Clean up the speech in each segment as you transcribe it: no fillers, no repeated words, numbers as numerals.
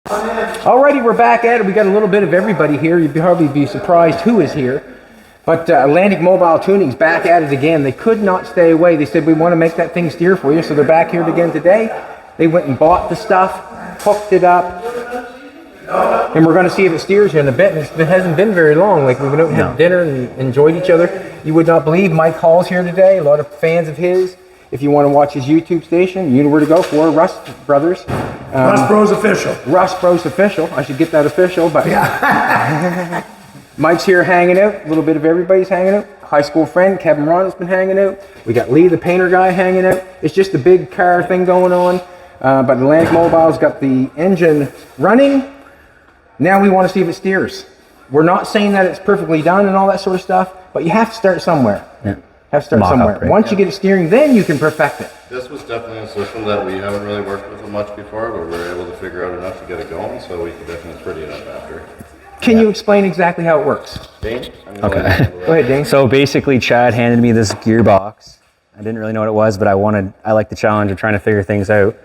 Alrighty, we're back at it. We got a little bit of everybody here. You'd probably be surprised who is here. But Atlantic Mobile Tuning's back at it again. They could not stay away. They said, we want to make that thing steer for you. So they're back here again today. They went and bought the stuff, hooked it up. And we're going to see if it steers here in a bit. And it hasn't been very long. Like, we've been out and had dinner and enjoyed each other. You would not believe Mike Hall's here today. A lot of fans of his. If you want to watch his YouTube station, you know where to go for. Rust Brothers. Rust Bros Official. Rust Bros Official. I should get that official, but yeah. Mike's here hanging out. A little bit of everybody's hanging out. High school friend Kevin Ronald's been hanging out. We got Lee, the painter guy, hanging out. It's just a big car thing going on. But Atlantic Mobile's got the engine running. Now we want to see if it steers. We're not saying that it's perfectly done and all that sort of stuff, but you have to start somewhere. Yeah. Have to start somewhere. Right? Once you get it steering, then you can perfect it. This was definitely a system that we haven't really worked with much before, but we were able to figure out enough to get it going, so we could definitely pretty it up after. Can you explain exactly how it works? Dane? Okay. Go ahead, Dane. So basically, Chad handed me this gearbox. I didn't really know what it was, but I liked the challenge of trying to figure things out.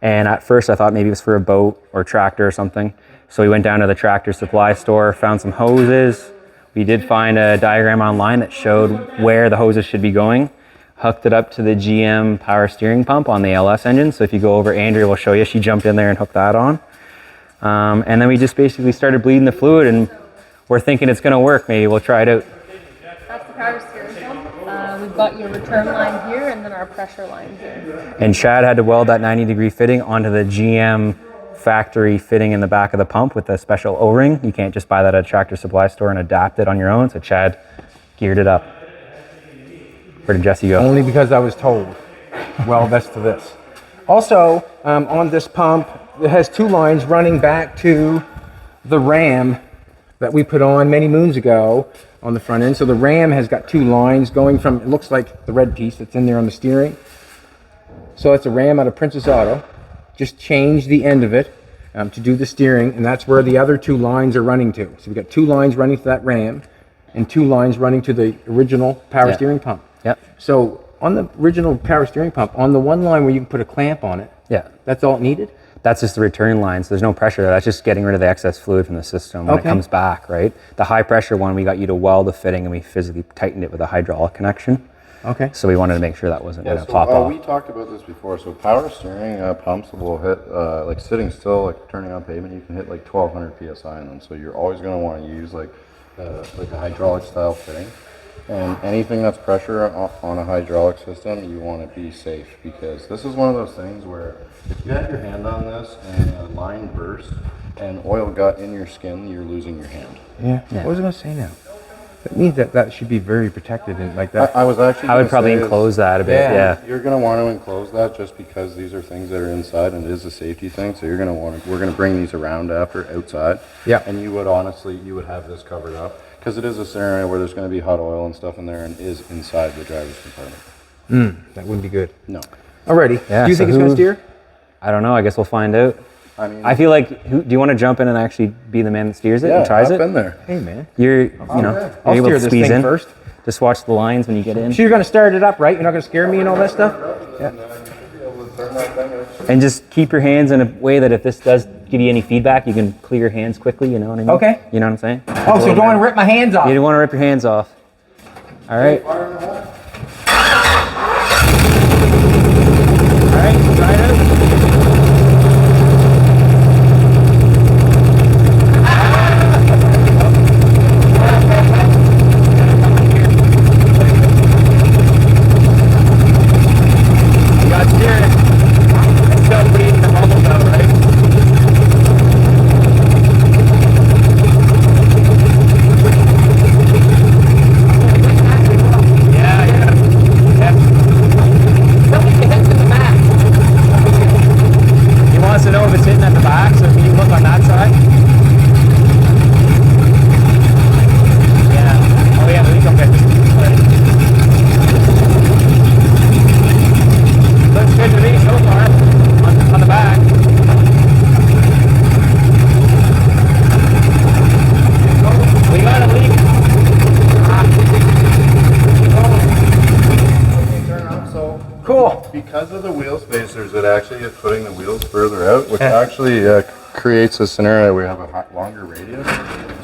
And at first, I thought maybe it was for a boat or tractor or something. So we went down to the tractor supply store, found some hoses. We did find a diagram online that showed where the hoses should be going. Hooked it up to the GM power steering pump on the LS engine. So if you go over, Andrea will show you. She jumped in there and hooked that on. And then we just basically started bleeding the fluid, and we're thinking it's going to work. Maybe we'll try it out. That's the power steering pump. We've got your return line here and then our pressure line here. And Chad had to weld that 90-degree fitting onto the GM factory fitting in the back of the pump with a special O-ring. You can't just buy that at a tractor supply store and adapt it on your own. So Chad geared it up. Where did Jesse go? Only because I was told. Well, that's to this. Also, on this pump, it has two lines running back to the ram that we put on many moons ago on the front end. So the ram has got two lines going from, it looks like the red piece that's in there on the steering. So it's a ram out of Princess Auto. Just change the end of it to do the steering, and that's where the other two lines are running to. So we've got two lines running to that ram and two lines running to the original power steering pump. Yep. So on the original power steering pump, on the one line where you can put a clamp on it, that's all it needed? That's just the return line, so there's no pressure there. That's just getting rid of the excess fluid from the system when it comes back, right? The high pressure one, we got you to weld the fitting and we physically tightened it with a hydraulic connection. Okay. So we wanted to make sure that wasn't going to pop off. We talked about this before. So power steering pumps will hit, like sitting still, like turning on pavement, you can hit like 1200 PSI in them. So you're always going to want to use like a hydraulic style fitting. And anything that's pressure on a hydraulic system, you want to be safe, because this is one of those things where if you had your hand on this and a line burst and oil got in your skin, you're losing your hand. Yeah. What was I going to say now? That means that should be very protected and like that. I would probably enclose that a bit. Yeah. You're going to want to enclose that just because these are things that are inside and it is a safety thing. So you're going to want to. We're going to bring these around after outside. Yeah. And you would have this covered up because it is a scenario where there's going to be hot oil and stuff in there and is inside the driver's compartment. That wouldn't be good. No. Alrighty. Yeah, Do you think it's going to steer? I don't know. I guess we'll find out. I mean, I feel like, do you want to jump in and actually be the man that steers it and tries it? I've been there. Hey man. You're I'll able steer to this squeeze thing in first. Just watch the lines when you get in. So you're going to start it up, right? You're not going to scare me and all that stuff? Yeah. And just keep your hands in a way that if this does give you any feedback, you can clear your hands quickly, you know what I mean? Okay. You know what I'm saying? Oh, so you don't want to rip my hands off? You don't want to rip your hands off. All right. All right, try it out. Because of the wheel spacers, it actually is putting the wheels further out, which actually creates a scenario where we have a longer radius,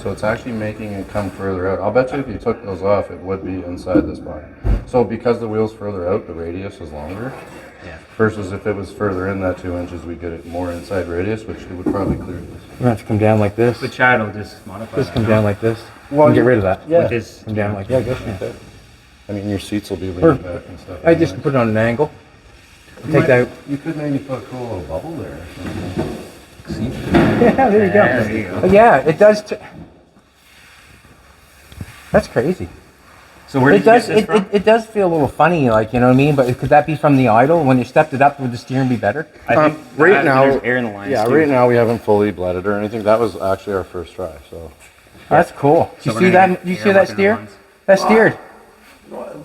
so it's actually making it come further out. I'll bet you if you took those off, it would be inside this bar. So because the wheel's further out, the radius is longer. Yeah. Versus if it was further in that 2 inches, we get it more inside radius, which it would probably clear this. We're gonna have to come down like this. But Chad will just modify Just that come now. down like this. Well, and get rid of that. Yeah. With his, Come down like Yeah, I that. guess you could. I mean, your seats will be Or- leaning back and stuff. I just put it on an angle. Take that. You could maybe put a cool little bubble there or something. Yeah, there you go. There you go. But yeah, it does. That's crazy. So where It did you does. get this from? It does feel a little funny, like, you know what I mean. But could that be from the idle? When you stepped it up, would the steering be better? I think Right that, now, there's air in the lines yeah, too. right now we haven't fully blended or anything. That was actually our first try, so. That's cool. So You we're see gonna that? You get see air that working on steer? lines. That steered.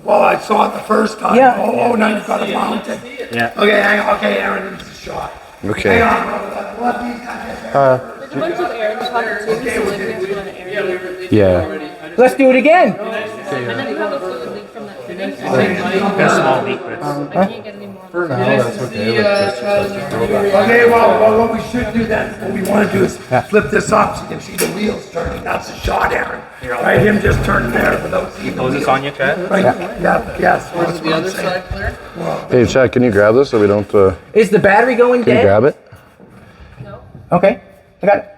Well, I saw it the first time. Yeah. Oh, now you've got it mounted. Yeah. Okay, hang on. Okay, Aaron, it's a shot. Okay. Hang on, brother. Let these guys get there. There's a bunch of air in the pocket too, so like we have to run air. Yeah. Let's do it again. And then you have a fluid leak from that fitting. Got a small leak, but it's I can't get any more. For now, that's okay. Let's just throw back. Okay, well, what we should do then, what we want to do is flip this up so you can see the wheels turning. That's a shot, Aaron. Right, him just turning there without seeing the Oh, is this wheels. on you, Chad? Right, yeah, yes. That's what I'm saying. Hey, Chad, can you grab this so we don't, Is the battery going can you dead? grab it? Okay, I got it.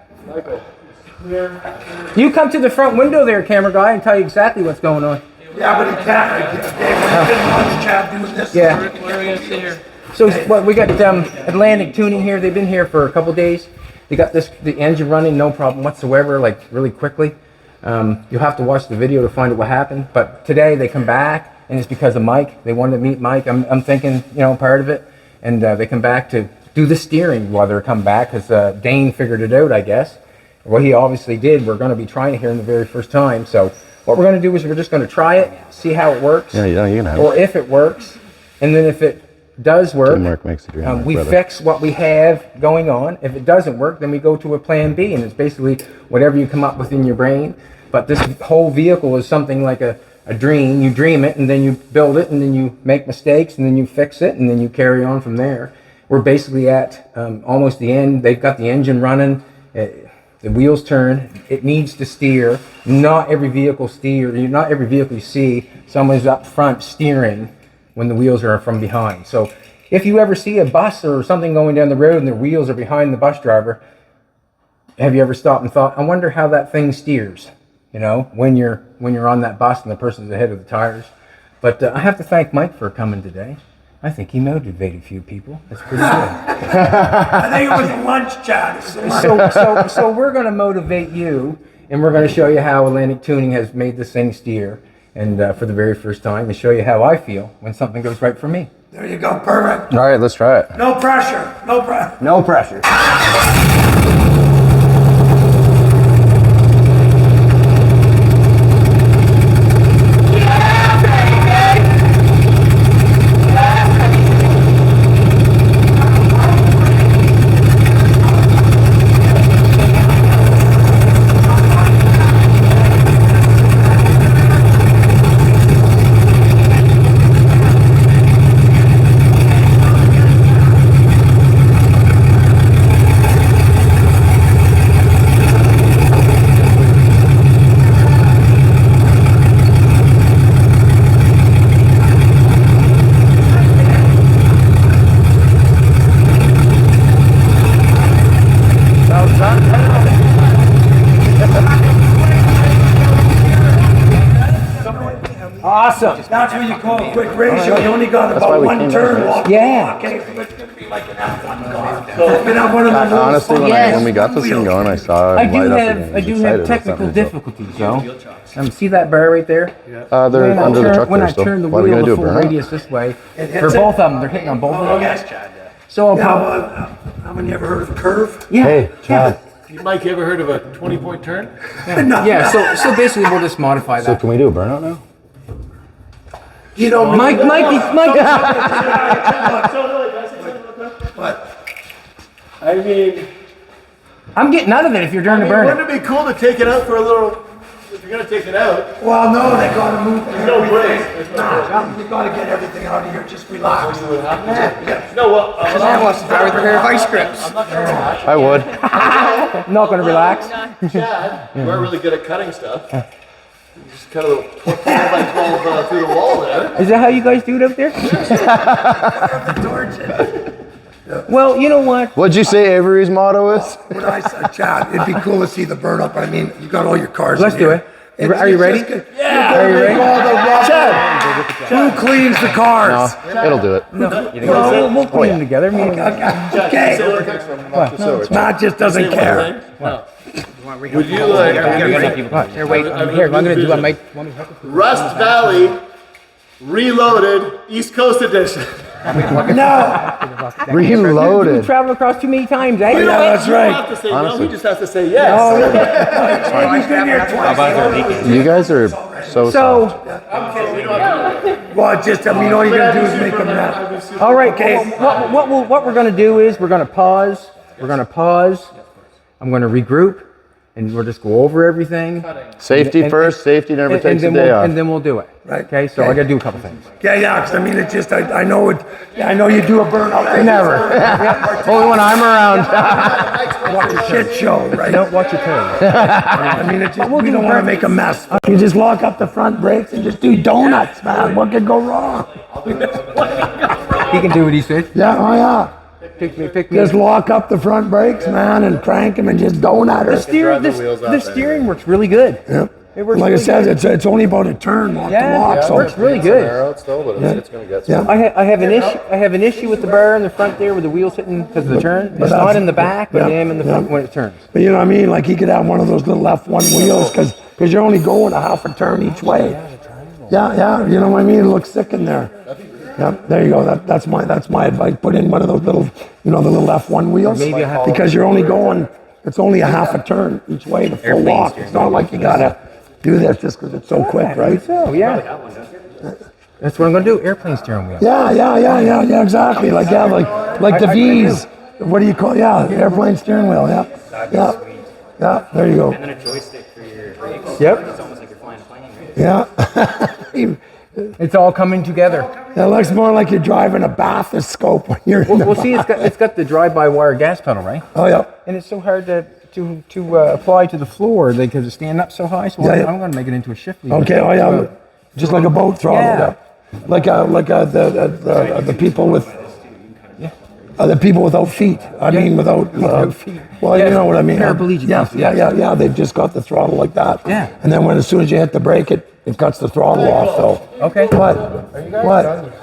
You come to the front window there, camera guy, and tell you exactly what's going on. Yeah, but he can't. Dave, when you watch Chad doing this. Yeah. What are we gonna see here? So well, we got Atlantic Tuning here. They've been here for a couple days. They got the engine running, no problem whatsoever, like really quickly. You'll have to watch the video to find out what happened. But today they come back, and it's because of Mike. They wanted to meet Mike. I'm thinking, part of it. And they come back to do the steering while they're come back, because Dane figured it out, I guess. Well, he obviously did. We're going to be trying it here in the very first time. So what we're going to do is we're just going to try it, see how it works, Yeah, you can have or it. if it works. And then if it does work, Teamwork makes the dream work, we brother. fix what we have going on. If it doesn't work, then we go to a plan B, and it's basically whatever you come up with in your brain. But this whole vehicle is something like a dream. You dream it, and then you build it, and then you make mistakes, and then you fix it, and then you carry on from there. We're basically at almost the end. They've got the engine running. The wheels turn. It needs to steer. Not every vehicle not every vehicle you see, someone's up front steering when the wheels are from behind. So if you ever see a bus or something going down the road and the wheels are behind the bus driver, have you ever stopped and thought, I wonder how that thing steers, when you're on that bus and the person's ahead of the tires? But I have to thank Mike for coming today. I think he motivated a few people. That's pretty good. I think it was a lunch, Chad. It's a lunch. So we're going to motivate you, and we're going to show you how Atlantic Tuning has made this thing steer, and for the very first time, and show you how I feel when something goes right for me. There you go, perfect. All right, let's try it. No pressure, no pressure. No pressure. Awesome. That's what you call a quick ratio. You only got why about we one came turn down walk. Yeah. Okay, so it's gonna be like an F1 car. So you can have one of those little Honestly, Yes. when we got this thing going, I saw it I do light up have again. I He do was have excited about technical something, so- difficulties, though. See that bar right there? They're When I under the turn- truck when there I still. turn the What are we wheel gonna the do, full burn it? radius this way, It for hits both it. of them, they're hitting on both of them. Okay. So I'll Yeah, probably, haven't you ever heard of a curve? yeah, Hey, Chad. Mike, you ever heard of a 20-point turn? No. yeah. So basically, we'll just modify So that. can we do a burnout now? You don't. Mike. What? I mean, I'm getting out of it if you're doing the burn. wouldn't it be cool to take it out for a little you're gonna take it out, Well, no, they gotta move. no brakes. There's no brakes. Nah, you gotta get everything out of here. Just relax. You would have to. No, well, I wants to drive with a pair of ice grips. I'm not gonna lie. I would. I'm not going to relax. Chad, you are really good at cutting stuff. You just cut a little 12 by 12 through the wall there. Is that how you guys do it up there? Well, you know what? What'd you say Avery's motto is? When I said, Chad, it'd be cool to see the burn up. I mean, you got all your cars. Let's in do here. it. Are you ready? Yeah. Are you ready? Who cleans the cars? It'll do it. No, we'll clean them together. Me and- Okay. Matt just doesn't care. Would you like Here, wait. Here, I'm gonna do. I might. Rust Valley Reloaded East Coast Edition? No. You Reloaded. travel across too many times, eh? Yeah, that's You don't have right. to say no, Honestly. he just has to say yes. He's been here twice. You guys are so So, soft. Well, just, I mean, all you gotta do is make a mess. all right. Okay. What we're going to do is we're going to pause. We're going to pause. I'm going to regroup, and we'll just go over everything. Safety And- first. Safety never And takes a then day off. and then we'll do it. Right. Okay. So I got to do a couple things. Yeah, 'cause I mean, it's just, I know it, I know you do a burnout. Never. Only when I'm around. Watch a shit show, right? Don't watch your toes. I mean, it's just, we don't wanna make a mess. You just lock up the front brakes and just do donuts, man. What could go wrong? He can do what he said. Yeah, oh yeah. Pick me. Just lock up the front brakes, man, and crank them and just donut her. The steering works really good. Yep. It works Like I really said, good. it's only about a turn lock to Yeah, lock. it So works really good. Narrow it still, but it's gonna get yeah. I have an issue. I have an issue with the bar in the front there, with the wheels hitting because of the turn. It's that's- not in the back, but I yeah, am in the front when it turns. But you know what I mean? Like he could have one of those little F1 wheels because you're only going a half a turn each way. Yeah, you know what I mean? It looks sick in there. Yeah, there you go. That's my advice. Put in one of those little, you know, the little F1 wheels. Maybe I have to- because you're only going. It's only a half a turn each way to full lock. It's not like you gotta do this just because it's so quick, right? So yeah, that's what I'm gonna do. Airplane steering wheel. Yeah, exactly. Like the V's. What do you call? Yeah, airplane steering wheel. Yeah. There you go. And then a joystick for your brakes. Yep. It's almost like you're flying a plane. Yeah. It's all coming together. It looks more like you're driving a bathoscope when you're in the Well, see, it's got the drive-by-wire gas pedal, right? Oh, yeah. And it's so hard to apply to the floor because it's standing up so high. So Yeah. I'm gonna make it into a shift lever. Okay, oh, yeah. Just like a boat throttle. Yeah. Like the people with... the people without feet. I mean, without feet. Well, Yeah, you know what I mean. paraplegic Yeah, feet. yeah. They've just got the throttle like that. Yeah. And then as soon as you hit the brake, it cuts the throttle off. So. Okay. What? What?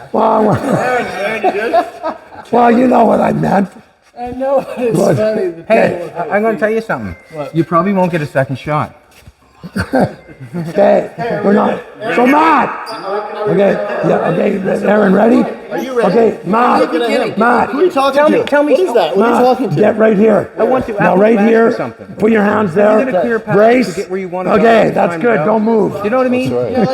Well, you know what I meant. I know, it's What? funny. Hey, I'm gonna tell you something. You probably won't get a second shot. Okay, we're not. So Matt. Okay, yeah. Okay, Aaron, ready? Are you ready? Okay, Matt. Matt. Who are you talking to? Tell me. What is that? What are you Matt, talking to? get right here. I want to- Now, I right want to here. ask you something. Put your hands there. Is it a clear path Brace. to get where you wanna go Okay, every that's time good. go? Don't move. You know what I mean? Guys,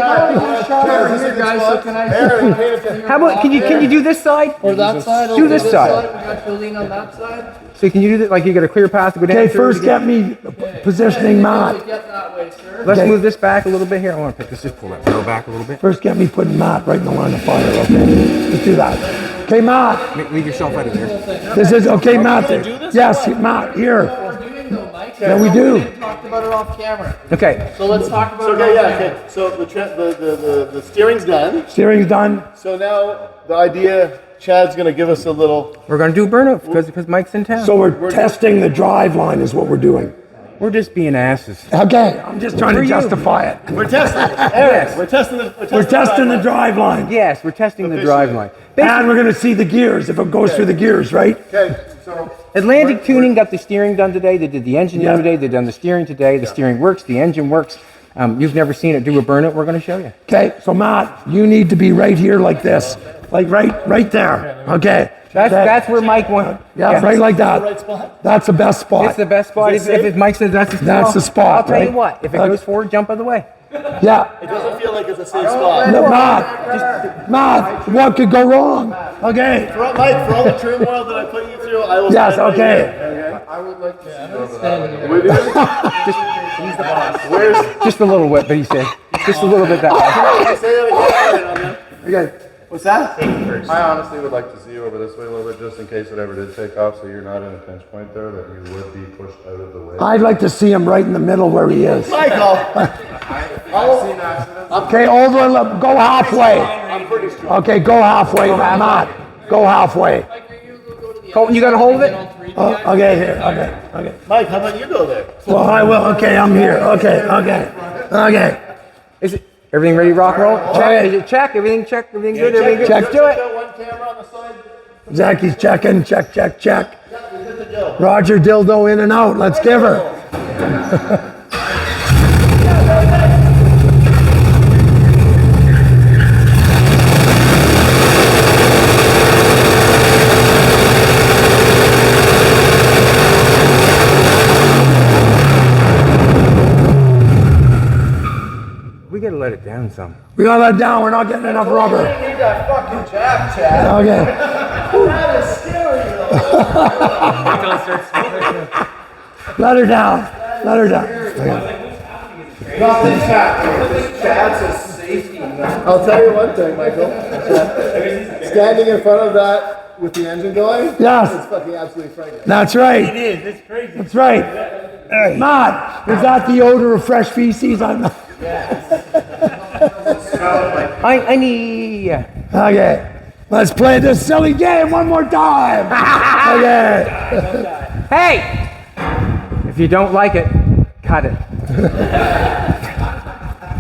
so can I Aaron, pay attention. How about can you do this side? or that side? Do over this side. We got to lean on that side. So can you do that? Like you got a clear path to go down. Okay, through first to get me positioning Matt. Get that way, sir. Let's Okay. move this back a little bit here. I want to pick this. Just pull that barrel back a little bit. First get me putting Matt right in the line of fire, okay? Let's do that. Okay, Matt. Leave yourself out of there. This is, okay, Matt. Yes, Matt, here. Yeah, we do. We talked about it off camera. Okay. So let's talk about Okay, it yeah, off camera. okay. So the steering's done. Steering's done. So now the idea, Chad's gonna give us a little. We're gonna do a burnout because Mike's in town. So we're testing the drive line is what we're doing. we're just being asses. Okay, I'm just trying For to you. justify it. We're testing. Eric, Yes. we're testing the. We're testing the drive line. Yes, we're testing the drive line. And we're gonna see the gears, if it goes through the gears, right? Okay, so Atlantic Tuning got the steering done today. They did the engine the Yeah. other day. They've done the steering today. The steering works. The engine works. You've never seen it do a burnout. We're going to show you. Okay, so Matt, you need to be right here like this. Like right there, okay? That's where Mike went. Yeah, right like that. That's the best spot. It's the best spot. If Mike says that's the spot, That's the spot, I'll tell you right? what. If it goes forward, jump out of the way. Yeah. It doesn't feel like it's a safe spot. No, Matt, what could go wrong? Okay. Mike, for all the turmoil that I put you through, I will Yes, stand right okay. here. I would like to see you over Just a little whip, but he said. Just a little bit that way. Say that again. Okay. What's that? I honestly would like to see you over this way a little bit, just in case it ever did take off, so you're not in a pinch point there, that you would be pushed out of the way. I'd like to see him right in the middle where he is. Michael! Okay, go halfway. I'm pretty strong. Okay, go halfway, Matt. Go halfway. Colton, you got a hold of it? Okay, here. Okay. Mike, how about you go there? Well, I will. Okay, I'm here. Okay. Is it everything ready to rock and roll? Check. Is it check? Everything check? Everything good? Everything good? Check. Let's do it. Got one camera on the side. Zaki's checking. Check. Roger dildo in and out. Let's give her. We gotta let it down some. We gotta let it down. We're not getting enough rubber. You got fucking jab, Chad. Okay. That is scary, though. Let her down. Nothing, Chad. Chad's a safety. I'll tell you one thing, Michael. Standing in front of that with the engine going, Yes. it's fucking absolutely frightening. That's right. It is. It's crazy. That's right. Matt, is that the odor of fresh feces? I need. Okay. Let's play this silly game one more time. Okay. Hey! If you don't like it, cut it.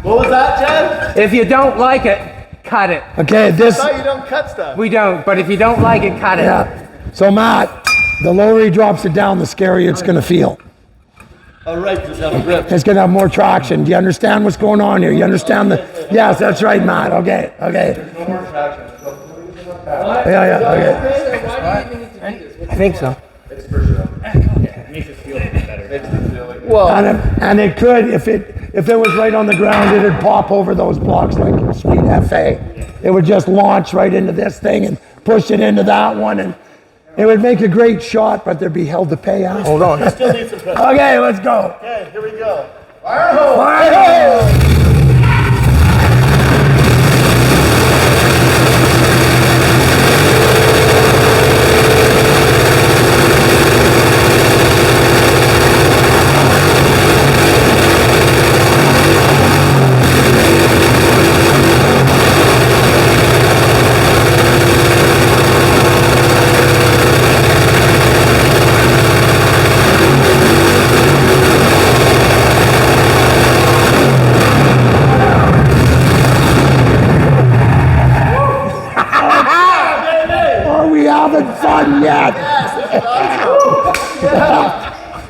What was that, Chad? If you don't like it, cut it. Okay, this. I thought you don't cut stuff. We don't, but if you don't like it, cut it. Yeah. So Matt, the lower he drops it down, the scarier it's gonna feel. All right, just have a grip. It's gonna have more traction. Do you understand what's going on here? You understand the? Yes, that's right, Matt. Okay. Yeah. Okay. I think so. Well, and it could, if it was right on the ground, it'd pop over those blocks like sweet FA. It would just launch right into this thing and push it into that one, and it would make a great shot, but there'd be hell to pay out. Hold on. Still need some pressure. Okay, let's go. Okay, here we go. Fire hole! Are we having fun yet?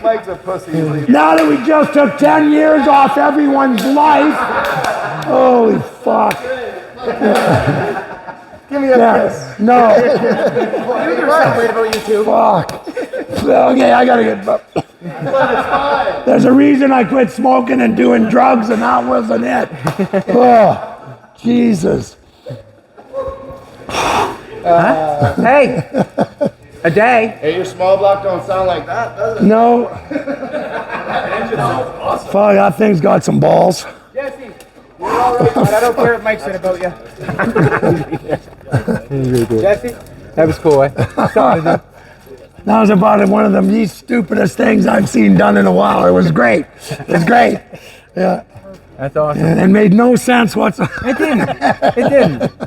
Mike's a pussy. Now that we just took 10 years off everyone's life. Holy fuck. Give me a kiss. No. Wait about you two. Fuck. Okay, I gotta get. But it's fine. There's a reason I quit smoking and doing drugs, and that wasn't it. Oh, Jesus. Hey! A day. Hey, your small block don't sound like that, does it? No. Fuck, that thing's got some balls. Jesse, you're all right, but I don't care what Mike said about you. Jesse? That was cool, eh? That was about one of the stupidest things I've seen done in a while. It was great. Yeah. That's awesome. It made no sense whatsoever. It didn't.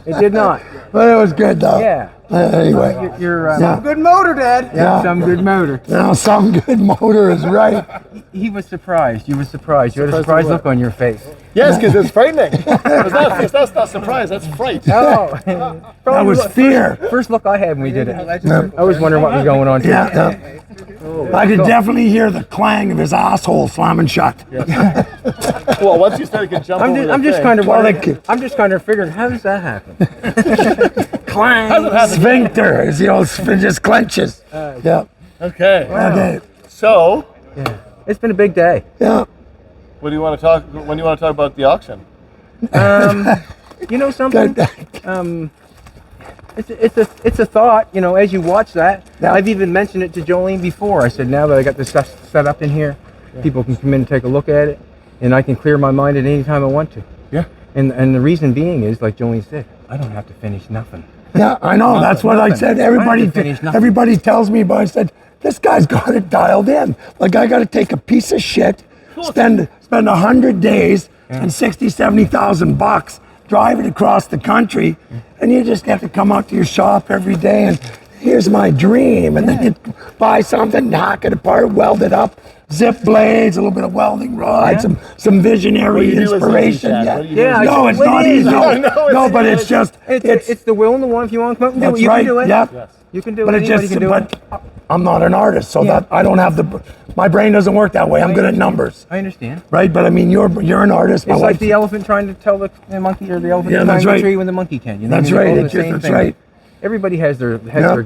It did not. But it was good, though. Yeah. Anyway. You're Yeah. good motor, Dad. Yeah. Some good motor. Now, some good motor is right. He was surprised. You were surprised. You had a surprised look on your face. Yes, because it's frightening. That's not surprise, that's fright. Oh. That was fear. First look I had when we did it. I was wondering what was going on. Yeah. I could definitely hear the clang of his asshole slamming shut. Well, once you start to jump over I'm the just thing- kind of Well, wondering. I'm just kind of figuring, how does that happen? Clang. Sphincter. It just clenches. Yeah. Okay. Okay. So, It's been a big day. Yeah. When do you want to talk? When do you want to talk about the auction? You know something? It's a thought. You know, as you watch that, Yeah. I've even mentioned it to Jolene before. I said, now that I got this stuff set up in here, people can come in and take a look at it, and I can clear my mind at any time I want to. Yeah. And the reason being is, like Jolene said, I don't have to finish nothing. Yeah, I know. That's what I Nothing. said. I Everybody, had to finish nothing. everybody tells me, but I said, this guy's got it dialed in. Like, I got to take a piece of shit, spend 100 days and 60, 70,000 bucks, drive it across the country, and you just get to come out to your shop every day and here's my dream. And then you buy something, knock it apart, weld it up, zip blades, a little bit of welding rods, some visionary inspiration. No, it's not easy. No, but it's just, It's the will and the want. If you want to come up and do it, that's you right. can do it. Yep. You can do But it. it's Anybody just, can do it. but I'm not an artist, so that I don't have my brain doesn't work that way. I'm good at numbers, I understand. right? But I mean, you're an artist. My It's like wife- the elephant trying to tell the monkey, or the elephant Yeah, to that's climb right. the tree when the monkey can. You know That's what I mean? right. They're It's the just, same that's thing. right. Everybody has their Yeah.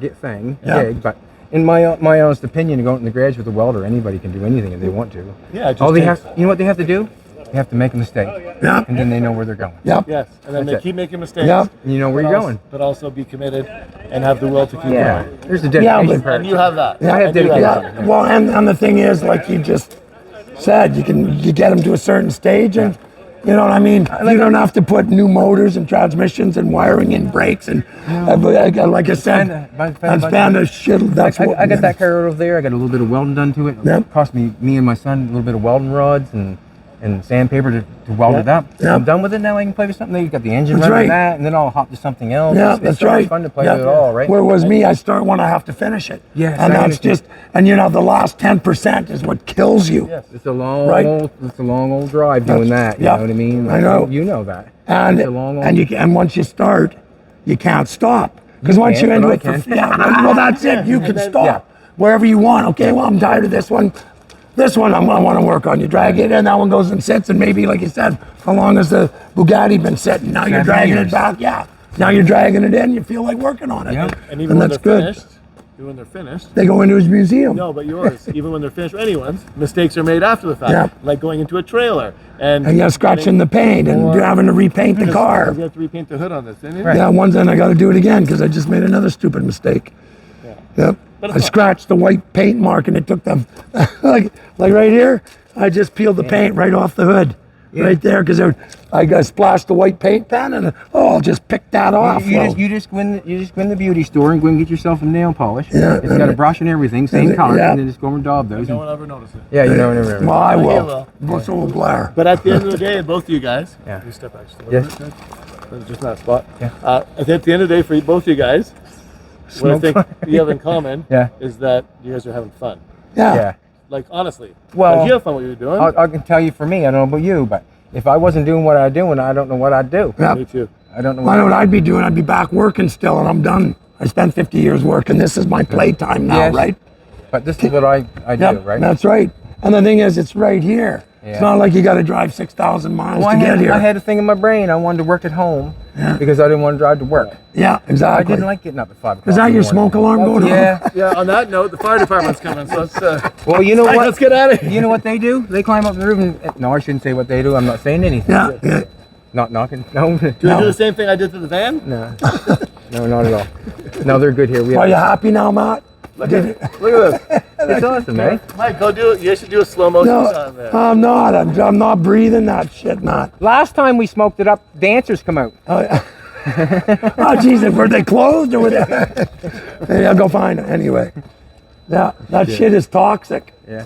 gig, but in my honest opinion, to go out in the garage with a welder, anybody can do anything if they want to. Yeah, it just All they takes- have, you know what they have to do? They have to make a mistake, Yeah. and then they know where they're going. Yep. Yes, and then That's they it. keep making mistakes. Yep. And you know where but you're also- going. But also be committed and have the will to keep Yeah, going. there's the dedication but- part. And you have that. Yeah, I have And you dedication. Yeah. Well, and the thing is, like you just said, you get them to a certain stage, and you know what I mean. You don't have to put new motors and transmissions and wiring and brakes and like I said, that's band of shit. That's what I got that car over there. I got a little bit of welding done to it. Yep. It cost me and my son a little bit of welding rods and sandpaper to weld it up. Yep. I'm done with it now. I can play with something. Then you got the engine That's running right. that, and then I'll hop to something else. Yeah, it's that's so much right. fun to play Yeah. with it all, right? Where was me? I start when I have to finish it. Yes, and I that's understand. just, and you know, the last 10% is what kills you. Yes. It's a long, Right. it's a long old drive doing that. You yeah. know what I mean? I know. You know that. And it's a long, and once you start, you can't stop. Because once can't, you're into but it, I can. well, that's it. You can stop wherever you want. Okay, well, I'm tired of this one. This one I want to work on. You drag it in, that one goes and sits, and maybe, like you said, how long has the Bugatti been sitting? Now you're 7 dragging years. it back. Yeah. Now you're dragging it in. You feel like working on it. Yeah. And even when that's they're good. finished, even when they're finished. They go into his museum. No, but yours, even when they're finished, anyone's mistakes are made after the fact. Yeah. Like going into a trailer and And scratching the paint and Or- having to repaint the car. You have to repaint the hood on this, didn't you? Yeah, once then I got to do it again because I just made another stupid mistake. Yep. But I it's fun. scratched the white paint mark and it took them, like right here, I just peeled the paint right off the hood. Right there, because I got splashed the white paint pen and I'll just pick that off. You just go in the beauty store and go and get yourself a nail polish. Yeah, It's got a brush and everything, same color, yeah. and then just go and daub those. No one ever noticed it. Yeah, you know, never. Well, I you will. Well, so will Blair. But at the end of the day, both of you guys, Yeah. you step back just a Yes. little bit. Just in that spot. Yeah. At the end of the day, for both of you guys, what I Smoke think fire. you have in common Yeah. is that you guys are having fun. Yeah. Yeah. Like, honestly. Well, like, you have fun what you're doing. I can tell you for me, I don't know about you, but if I wasn't doing what I'm doing, I don't know what I'd do. Yeah. Me too. I don't know. Well, I know what I'd be doing. I'd be back working still, and I'm done. I spent 50 years working. This is my playtime now, Yes. right? But this is what I do, Yep, right? that's right. And the thing is, it's right here. It's Yeah. not like you got to drive 6,000 miles Well, to get here. I had a thing in my brain. I wanted to work at home because I didn't want to drive to work. Yeah, I exactly. didn't like getting up at 5 o'clock. Is that in the your morning. smoke alarm going off? Yeah. Yeah, on that note, the fire department's coming, so let's, Well, you know what? let's get out of here. You know what they do? They climb up the roof and no, I shouldn't say what they do. I'm not saying anything. Yeah, yeah. Not knocking. No. Do you do the same thing I did to the van? No. No, not at all. No, they're good here. We Are you have, happy now, Matt? Look at this. it's awesome, eh? Mike, go do it. You should do a slow motion No, shot there. I'm not. I'm not breathing that shit, Matt. Last time we smoked it up, dancers come out. Oh, Jesus, were they closed or were they? Maybe I'll go find it anyway. Yeah, that shit is toxic. Yeah.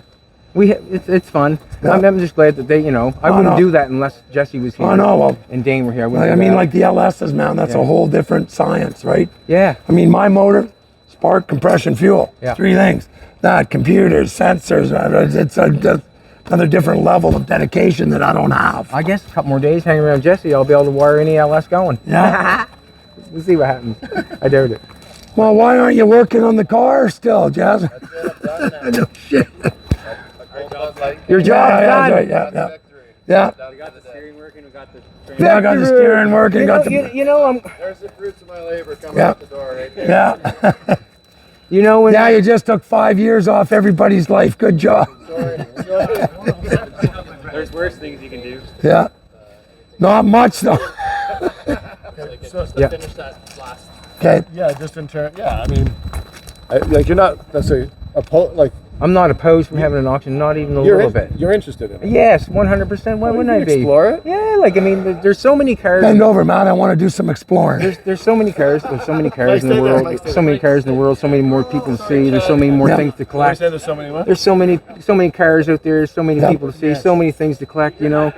It's fun. Yeah. I'm just glad that they, I Oh, wouldn't no. do that unless Jesse was here. I know, well, And Dane were here. I wouldn't I do mean, that. like the LS's, man, that's Yeah. a whole different science, right? Yeah. I mean, my motor, spark, compression, fuel. Yeah. 3 things. That, computers, sensors, it's another different level of dedication that I don't have. I guess a couple more days hanging around Jesse, I'll be able to wire any LS going. Yeah. We'll see what happens. I doubt it. Well, why aren't you working on the car still, Jazz? No shit. Your job's Yeah, done. right, yeah. Yeah. We got the steering working, we got the Yeah, I got the steering working, got the. There's the fruits of my labor coming Yeah. out the door right there. Yeah. when Yeah, you just took 5 years off everybody's life. Good job. Where's worst things you can do. Yeah. Not much though. So, Yeah. Finish that last. Okay. yeah, just in turn. Yeah, I mean, like you're not necessarily like I'm not opposed from having an auction, not even a little bit. You're interested in it. Yes, 100%. Why wouldn't I be? Explore it. Yeah, like I mean, there's so many cars. Bend over, man. I want to do some exploring. There's so many cars. There's so many cars in the stay there, world. Mike, stay So many cars in the world. So many more people to see. There's so many more Yeah. things to You collect. say there's so many what? There's so many cars out there. So many Yeah. people to see. So many things to collect. You know,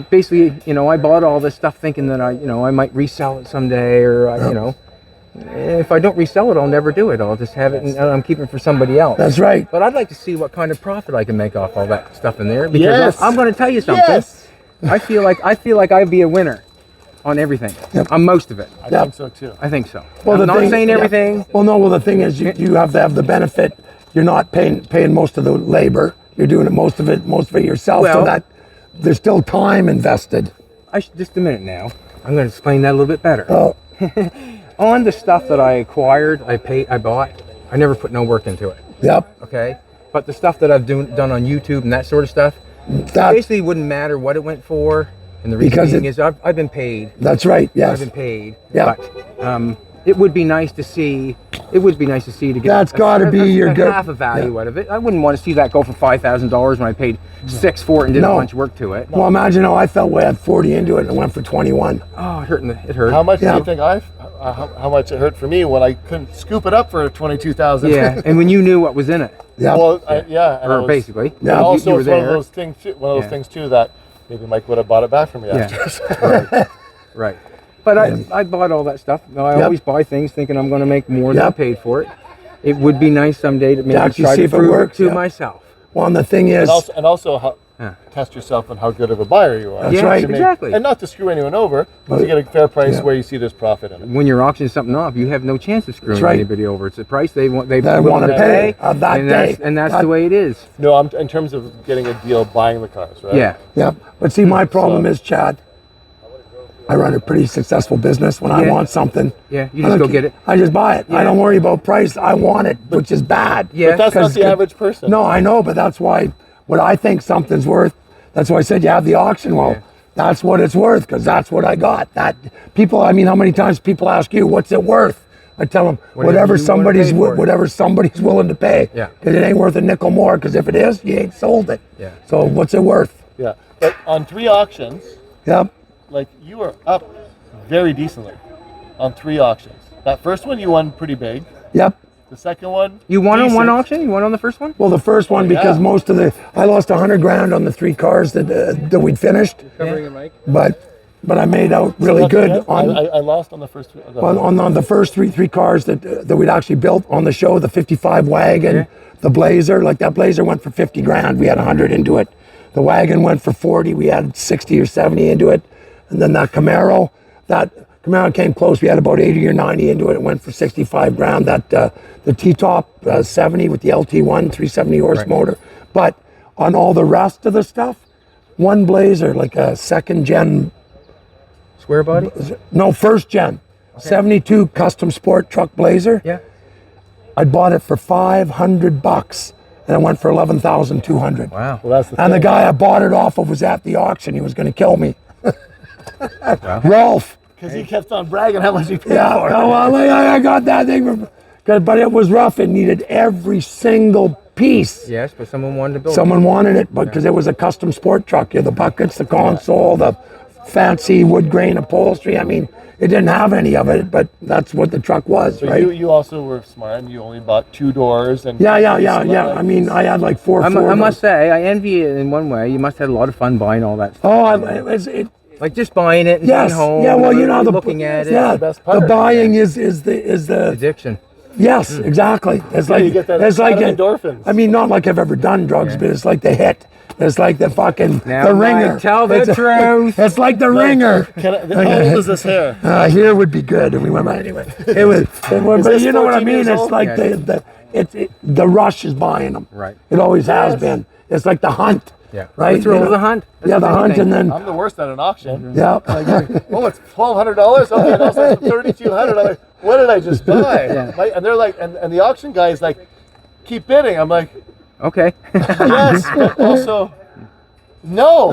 basically, you know, I bought all this stuff thinking that I might resell it someday, or you know, if I don't resell it, I'll never do it. I'll just have it, and I'm keeping it for somebody else. That's right. But I'd like to see what kind of profit I can make off all that stuff in there, because Yes. I'm going to tell you something. Yes. I feel like I'd be a winner on everything, on most of it. I Yeah. think so too. I think so. Well, I'm not saying yeah. everything. Well, no. Well, the thing is, you have to have the benefit. You're not paying most of the labor. You're doing it most of it yourself. So Well- that there's still time invested. Just a minute now. I'm going to explain that a little bit better. Oh, On the stuff that I acquired, I bought, I never put no work into it. yep. Okay, but the stuff that I've done on YouTube and that sort of stuff, That, basically wouldn't matter what it went for. And the reason Because being it- is I've been paid. that's right. I've Yes. been paid. Yeah. But it would be nice to see. It would be nice to see to get. That's gotta be your good- half a value out of it. I wouldn't want to see that go for $5,000 when I paid $6 for it and did No. a bunch of work to it. Well, imagine how I felt when I had 40 into it and it went for 21. Oh, it hurt. It hurt. How much Yeah. do you think how much it hurt for me when I couldn't scoop it up for 22,000? Yeah, and when you knew what was in it, Yeah. Well, yeah. And I or was- basically, Yeah. And also, you were it's one of there. those things. One of those Yeah. things too that maybe Mike would have bought it back from me after. Right. But I bought all that stuff. I Yep. always buy things thinking I'm going to make more than I Yep. paid for it. It would be nice someday to maybe actually try see to if it prove works, it to yeah. myself. Well, and the thing is, and also test yourself on how good of a buyer you are. That's right. To make- Exactly. And not to screw anyone over, but to get a fair price Yeah. where you see there's profit in it. When you're auctioning something off, you have no chance of screwing That's right. anybody over. It's the price they want. They They willing wanna to pay on that and day. That's That- the way it is. No, I'm in terms of getting a deal, buying the cars, right? Yeah. yeah. But see, my problem is, Chad, I run a pretty successful business. When I Yeah. want something, Yeah, you I just don't go get it. I just buy it. I Yeah. don't worry about price. I want it, which is bad. Yeah. But that's not 'Cause- the average person. No, I know, but that's why what I think something's worth. That's why I said you have the auction. Well, Yeah. that's what it's worth because that's what I got. That people. I mean, how many times people ask you, "What's it worth?" I tell them Whatever whatever you wanna somebody's pay for it. whatever somebody's willing to pay. Yeah. Because it ain't worth a nickel more. Because if it is, you ain't sold it. Yeah. So what's it worth? Yeah. But on 3 auctions, Yep. like you were up very decently on 3 auctions. That first one you won pretty big. Yep. The second one You won on one decent. auction? You won on the first one? Well, the first one because yeah. most of I lost 100 grand on the 3 cars that we'd finished, Covering your mic. but I made out really That's good okay. on. I lost on the first three. On the first three cars that we'd actually built on the show, the 55 wagon, Yeah. the Blazer, like that Blazer went for 50 grand. We had 100 into it. The wagon went for 40. We had 60 or 70 into it. And then that Camaro came close. We had about 80 or 90 into it. It went for 65 grand. The T-top 70 with the LT1 370 horse motor. But on all the rest of the stuff, one Blazer, like a second gen, Square body? no, first gen, 72 custom sport truck Blazer. Yeah. I bought it for $500 and it went for 11,200. Wow. Well, that's the And the thing. guy I bought it off of was at the auction. He was going to kill me. Ralph. Because he kept on bragging how much he paid Yeah, for it. oh, well, I got that thing. But it was rough. It needed every single piece. Yes, but someone wanted to build Someone wanted it because it was a custom sport truck. You had the buckets, the console, the fancy wood grain upholstery. I mean, it didn't have any of it, but that's what the truck was, So right? you also were smart and you only bought 2 doors and Yeah. I mean, I had like 4 I four must say, I envy you in one way. You must have had a lot of fun buying all that stuff. Oh, Like just buying it and yes, getting home. yeah. Well, and you know, looking at it. Yeah, the best the part. buying is the Addiction. yes, exactly. It's like you get that it's like out of endorphins. I mean, not like I've ever done drugs, but it's like the hit. It's like the fucking Now, the Mike, ringer. tell the It's- truth. It's like the ringer. How old is this hair? Here would be good if we went anyway. It was, but this you know what I 14 mean. years It's old? like Yeah. the rush is buying them. Right. It always has been. It's like the hunt. Yeah. Right. The thrill You of know? the hunt. That's Yeah, the the main hunt, thing. and then I'm the worst at an auction. yeah. Oh, it's $1,200. Okay, now it's $3,200. I'm like, what did I just buy? Like, and they're like, and the auction guy is like, keep bidding. I'm like, Okay. yes, but also, No.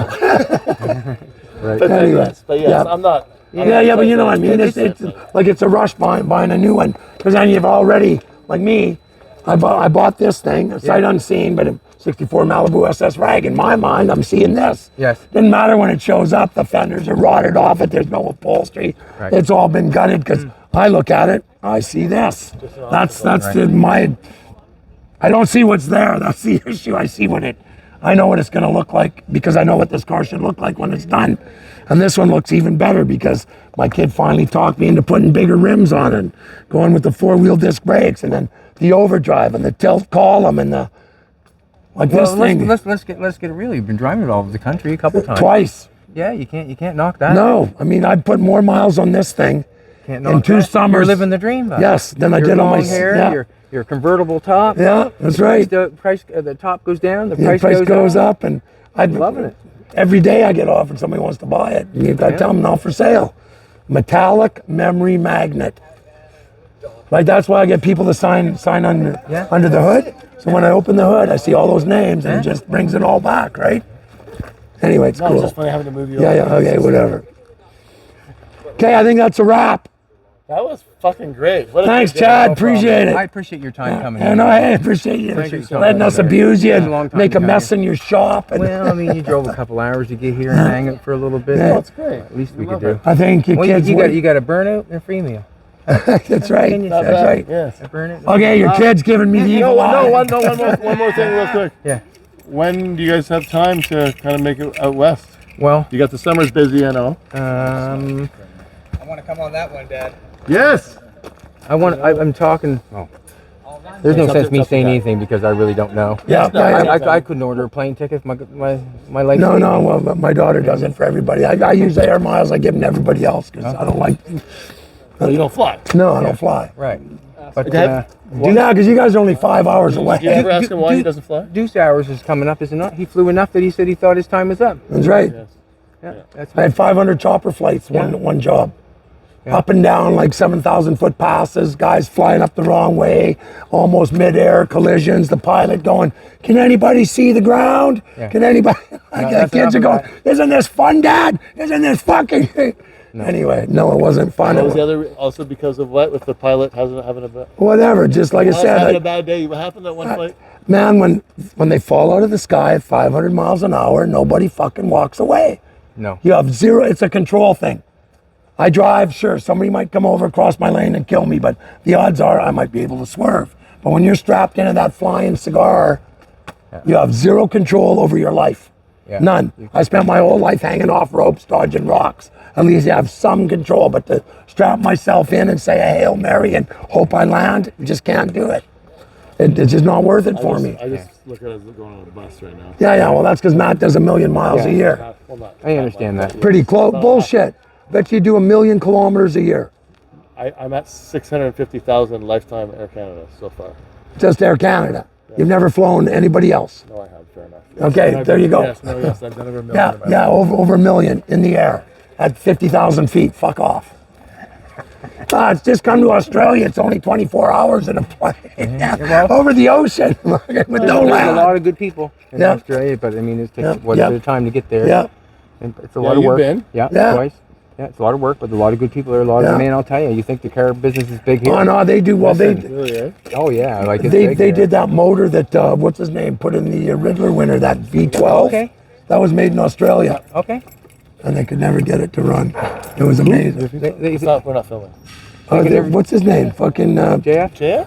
Right. But Anyway, yes, but yes, yeah. I'm not. Yeah, but you know what I mean. It's like it's a rush buying a new one because then you've already, like me, I bought this thing sight unseen, but a '64 Malibu SS Rag. In my mind, I'm seeing this. Yes. Didn't matter when it shows up. The fenders are rotted off it. There's no upholstery. Right. It's all been gutted because I look at it. I see this. That's my. I don't see what's there. That's the issue. I see I know what it's going to look like because I know what this car should look like when it's done. And this one looks even better because my kid finally talked me into putting bigger rims on it, going with the 4-wheel disc brakes, and then the overdrive and the tilt column and the this thing. Let's get it real. You've been driving it all over the country a couple times. Twice. Yeah, you can't knock that. No, I mean I put more miles on this thing Can't in knock 2 that. summers. You're living the dream, bud. Yes, than I Your did on my long hair, yeah. your convertible top. Yeah, that's right. The price, the top goes down. The The price, goes up, and I'm Loving it. Every day I get offered somebody wants to buy it. And I tell them not for sale. Metallic memory magnet. Like that's why I get people to sign under the hood. So when I open the hood, I see all those names, and it just brings it all back, right? Anyway, it's No, cool. it's just funny having to move you. Yeah, okay, whatever. Okay, I think that's a wrap. That was fucking great. What a Thanks, good day. Chad. Appreciate it. I appreciate your time coming And in. I appreciate you Appreciate you so letting much, us Larry. abuse you It's been a long and time make a coming. mess in your shop. And Well, I mean, you drove a couple hours to get here and hang it for a little bit. Yeah. That's great. At least we Love could do. I think your Well, kids. you got a burnout and a free meal. That's right. Not That's bad. right. Yes. A burnout. Okay, your kid's giving me the evil eye. One more thing real quick. Yeah. When do you guys have time to kind of make it out west? Well, You got the summers busy, I know. um, I want to come on that one, Dad. Yes. I'm talking. Oh. There's no sense me saying anything because I really don't know. Yeah, I couldn't order a plane ticket. My life. No, well, my daughter does it for everybody. I use the air miles I give them to everybody else because I don't like. No, you don't fly. No, I don't fly. Right. But Dad, Yeah, because you guys are only 5 hours away. Did you ever ask him why he doesn't fly? Deuce hours is coming up, is it not? He flew enough that he said he thought his time was up. That's right. Yeah, that's I had 500 chopper flights, one job. Yeah. Up and down like 7,000 foot passes, guys flying up the wrong way, almost midair collisions, the pilot going, can anybody see the ground? Yeah. Can anybody? that's Kids are enough going, of isn't this fun, Dad? Isn't this fucking... Anyway, no, it wasn't fun. What was the other, also because of what? If the pilot hasn't having a bad, Whatever, just like I said. having a bad day, what happened at one flight? Man, when they fall out of the sky at 500 miles an hour, nobody fucking walks away. No. You have zero, it's a control thing. I drive, sure, somebody might come over across my lane and kill me, but the odds are I might be able to swerve. But when you're strapped into that flying cigar, you have zero control over your life. Yeah. None. I spent my whole life hanging off ropes, dodging rocks. At least you have some control, but to strap myself in and say a Hail Mary and hope I land, you just can't do it. It's just not worth it for me. I just look at it as going on a bus right now. Yeah, well, that's because Matt does 1 million miles a year. I understand that. Pretty close. Bullshit. Bet you do 1 million kilometers a year. I'm at 650,000 lifetime Air Canada so far. Just Air Canada. You've never flown anybody else. No, I have, fair enough. Okay, there you go. Yes, I've done over 1 million. Yeah, over 1 million in the air at 50,000 feet. Fuck off. It's just come to Australia. It's only 24 hours in a plane over the ocean with no There's a land. lot of good people in Yeah. Australia, but I mean, it takes Yeah. what Yeah. a bit of time to get there. Yeah, And it's a lot of you've work. been. Yeah, Yeah. twice. Yeah, it's a lot of work, but a lot of good people. There are a lot Yeah. of, man, I'll tell you, you think the car business is big here? oh no, they do well. Really, eh? Oh, yeah, like it's They big here. did that motor that what's his name put in the Riddler winner, that V12. Okay. That was made in Australia, Okay. and they could never get it to run. It was amazing. We're not filming. What's his name? Fucking JF? JF?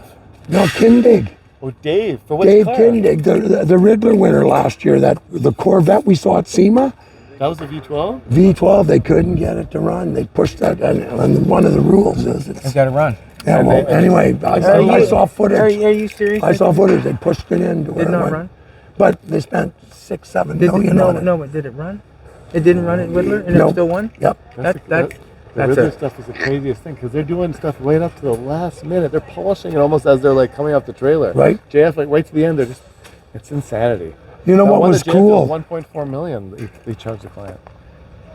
no, Kindig. Oh, Dave. For which Dave car? Kindig, the Riddler winner last year. That the Corvette we saw at SEMA. That was the V12? V12, they couldn't get it to run. They pushed that, and one of the rules is It's it's. got to run. Yeah, well, anyway, I saw footage. Are you serious? I saw footage. They pushed it in to where Did it not went. run? But they spent $6-7 million no, on it. no, but did it run? It didn't run at Whittler, and No. it still won? Yep. That's The that's Riddler a, stuff is the craziest thing because they're doing stuff right up to the last minute. They're polishing it almost as they're like coming off the trailer. Right. JF, like right to the end, it's insanity. You know That what one was that JF cool? did was 1.4 million they charged the client.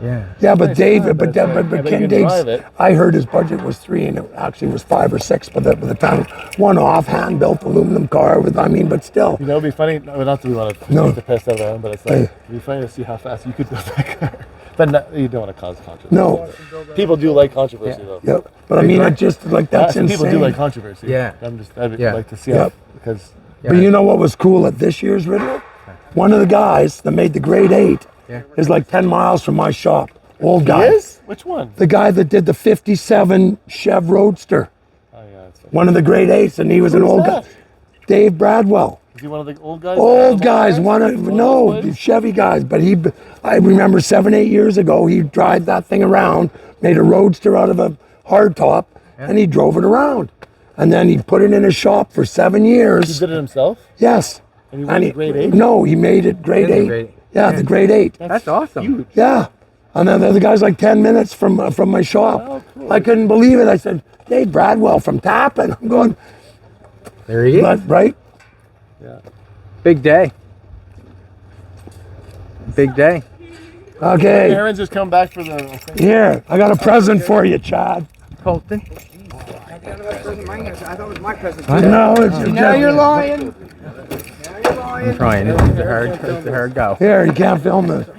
Yeah, but David, but but Ken you can Dave's, drive it. I heard his budget was 3 and it actually was 5 or 6 by the time, one offhand built aluminum car with, I mean, but still. You know, it'd be funny. Not that we want to No. take the piss out of them, but it's like it'd be funny to see how fast you could build that car. But you don't want to cause controversy. No, People do like controversy though. yep. But I mean, it just like that's insane. People do like controversy. Yeah. I'd Yeah. like to see Yep. it because But you know what was cool at this year's Riddler? One of the guys that made the grade 8 is like 10 miles from my shop. Old guy. is which one? The guy that did the 57 Chev Roadster. Oh yeah, that's funny. One of the grade 8s, and he was an Who's old that? guy. Dave Bradwell. Is he one of the old guys? Old guys, the Chevy guys, but I remember 7, 8 years ago, he drive that thing around, made a Roadster out of a hardtop, and he drove it around. And then he put it in his shop for 7 years. He did it himself. Yes. And he went to grade 8? No, he made it grade Did the 8. grade 8. Yeah, the grade 8. That's awesome. Huge. Yeah. And then the other guy's like 10 minutes from my shop. Oh, cool. I couldn't believe it. I said, Dave Bradwell from Tappan. I'm going, There he is. but, right? Yeah. Big day. Big day. Okay. Aaron's just come back for the. Here, I got a present for you, Chad. Colton. I thought it was my present. No, it's Now you're lying. I'm trying. It's a hard go. Here, you can't film this.